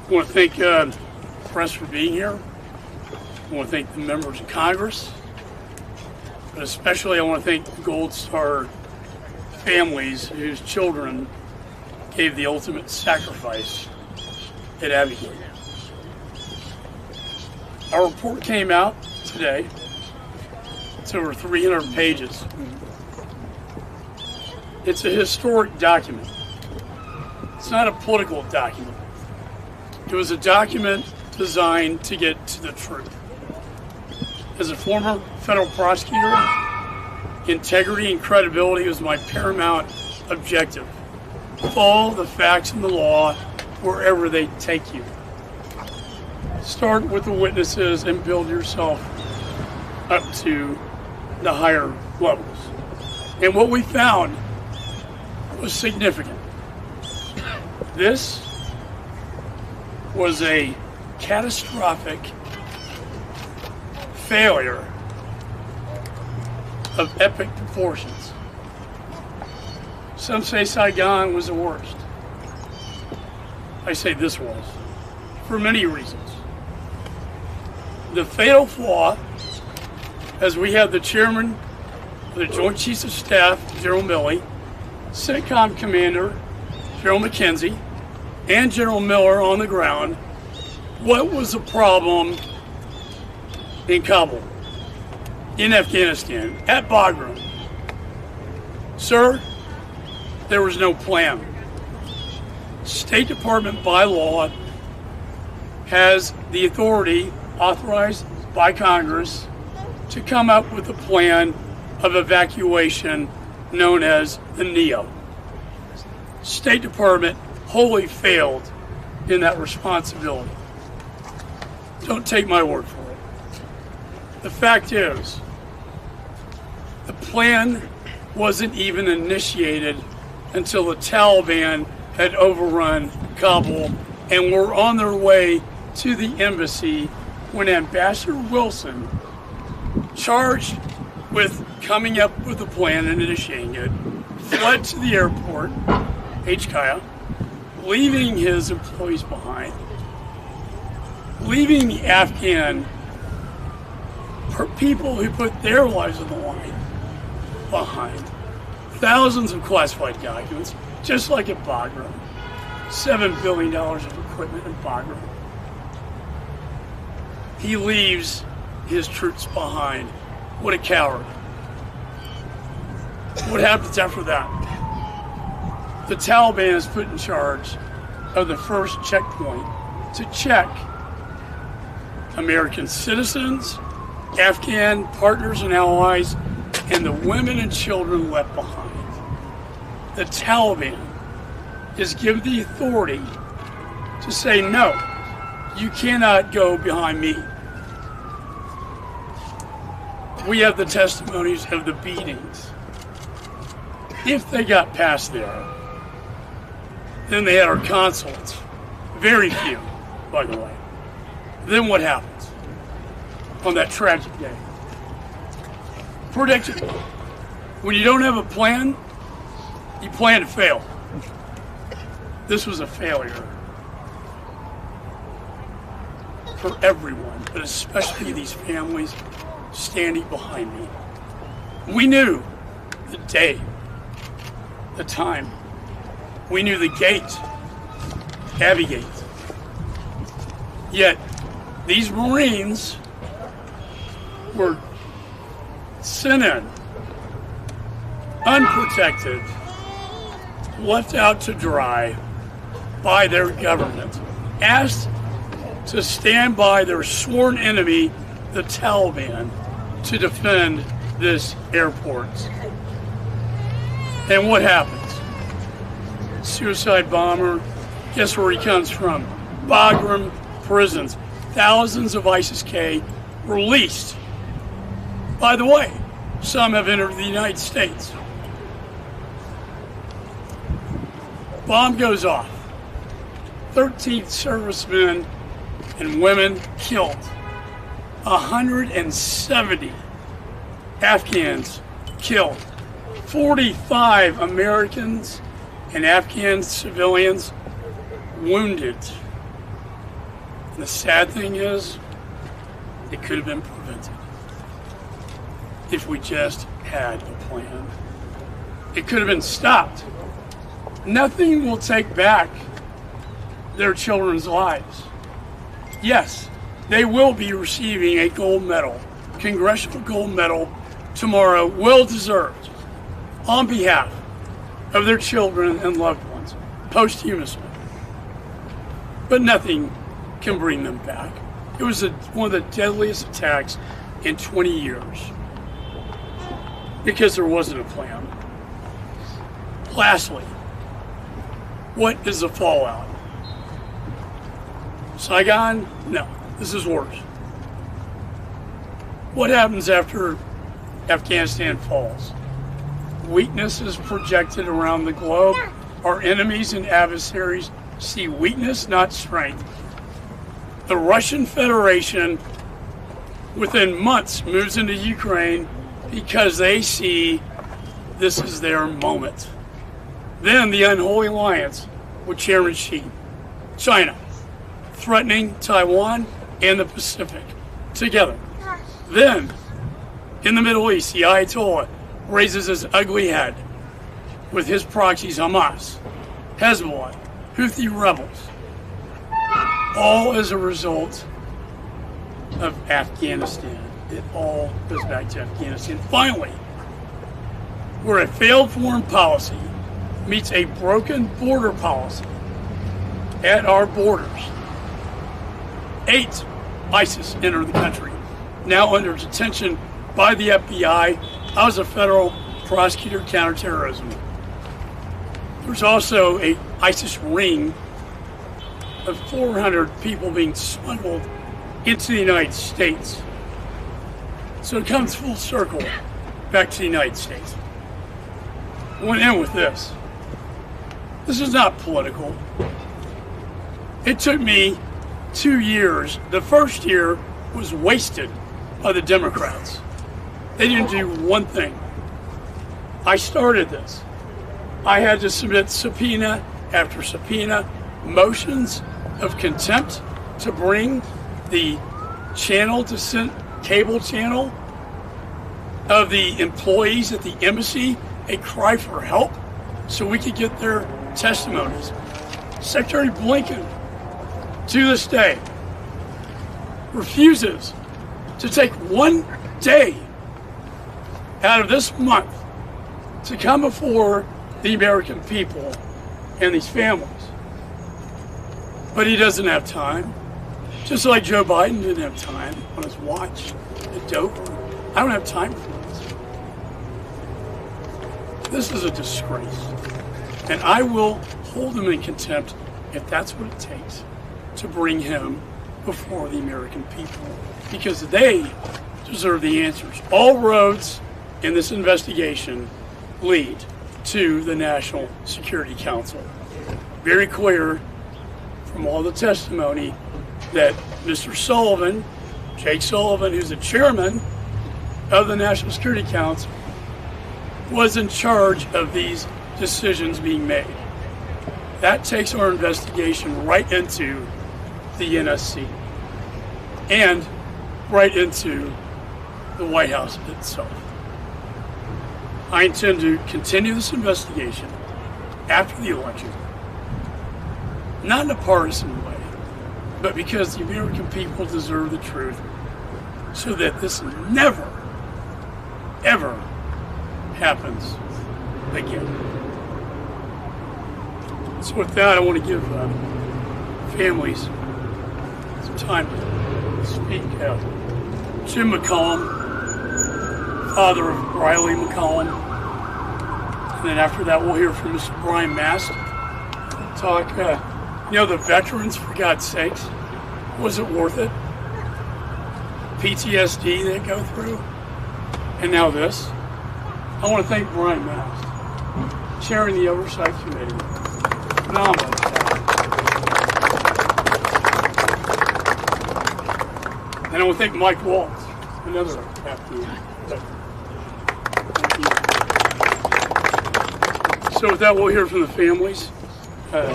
I want to thank the press for being here. I want to thank the members of Congress, but especially I want to thank the Gold Star families whose children gave the ultimate sacrifice at Abigail. Our report came out today. It's over 300 pages. It's a historic document. It's not a political document. It was a document designed to get to the truth. As a former federal prosecutor, integrity and credibility was my paramount objective. Follow the facts and the law wherever they take you. Start with the witnesses and build yourself up to the higher levels. And what we found was significant. This was a catastrophic failure of epic proportions. Some say Saigon was the worst. I say this was, for many reasons. The fatal flaw, as we had the chairman of the Joint Chiefs of Staff, General Milley, CENTCOM Commander, General McKenzie, and General Miller on the ground, what was the problem in Kabul, in Afghanistan, at Bagram? Sir, there was no plan. State Department by law has the authority authorized by Congress to come up with a plan of evacuation known as the NEO. State Department wholly failed in that responsibility. Don't take my word for it. The fact is, the plan wasn't even initiated until the Taliban had overrun Kabul and were on their way to the embassy when Ambassador Wilson, charged with coming up with a plan and initiating it, fled to the airport, HKIA, leaving his employees behind, leaving the Afghan people who put their lives on the line behind. Thousands of classified documents, just like at Bagram. $7 billion of equipment in Bagram. He leaves his troops behind. What a coward. What happens after that? The Taliban is put in charge of the first checkpoint to check American citizens, Afghan partners and allies, and the women and children left behind. The Taliban is given the authority to say, no, you cannot go behind me. We have the testimonies of the beatings. If they got past there, then they had our consulates. Very few, by the way. Then what happens on that tragic day? Predictable. When you don't have a plan, you plan to fail. This was a failure for everyone, but especially these families standing behind me. We knew the day, the time. We knew the gate, Abbey Gate. Yet, these Marines were sent in, unprotected, left out to dry by their government, asked to stand by their sworn enemy, the Taliban, to defend this airport. And what happens? Suicide bomber, guess where he comes from? Bagram prisons. Thousands of ISIS-K released. By the way, some have entered the United States. Bomb goes off. 13 servicemen and women killed. 170 Afghans killed. 45 Americans and Afghan civilians wounded. And the sad thing is, it could have been prevented if we just had a plan. It could have been stopped. Nothing will take back their children's lives. Yes, they will be receiving a gold medal, congressional gold medal tomorrow, well deserved, on behalf of their children and loved ones, posthumously. But nothing can bring them back. It was one of the deadliest attacks in 20 years because there wasn't a plan. Lastly, what is the fallout? Saigon? No, this is worse. What happens after Afghanistan falls? Weakness is projected around the globe. Our enemies and adversaries see weakness, not strength. The Russian Federation, within months, moves into Ukraine because they see this is their moment. Then the unholy alliance with Chairman Xi, China, threatening Taiwan and the Pacific together. Then, in the Middle East, the Ayatollah raises his ugly head with his proxies Hamas, Hezbollah, Houthi rebels, all as a result of Afghanistan. It all goes back to Afghanistan. Finally, where a failed foreign policy meets a broken border policy at our borders, 8 ISIS enter the country, now under detention by the FBI. I was a federal prosecutor, counterterrorism. There's also a ISIS ring of 400 people being smuggled into the United States. So it comes full circle back to the United States. I went in with this. This is not political. It took me 2 years. The first year was wasted by the Democrats. They didn't do one thing. I started this. I had to submit subpoena after subpoena, motions of contempt to bring the channel to send cable channel of the employees at the embassy a cry for help so we could get their testimonies. Secretary Blinken, to this day, refuses to take one day out of this month to come before the American people and these families. But he doesn't have time. Just like Joe Biden didn't have time on his watch at Dover. I don't have time for this. This is a disgrace. And I will hold him in contempt if that's what it takes to bring him before the American people, because they deserve the answers. All roads in this investigation lead to the National Security Council. Very clear from all the testimony that Mr. Sullivan, Jake Sullivan, who's the chairman of the National Security Council, was in charge of these decisions being made. That takes our investigation right into the NSC and right into the White House itself. I intend to continue this investigation after the election, not in a partisan way, but because the American people deserve the truth, so that this never, ever happens again. So with that, I want to give families some time to speak. Jim McCaul, father of Riley McCaul, and then after that we'll hear from Mr. Brian Mast. Talk, the veterans, for God's sakes, was it worth it? PTSD they go through, and now this. I want to thank Brian Mast, chairing the Oversight Committee. Phenomenal. And I want to thank Mike Waltz, another FD. Thank you. So with that, we'll hear from the families.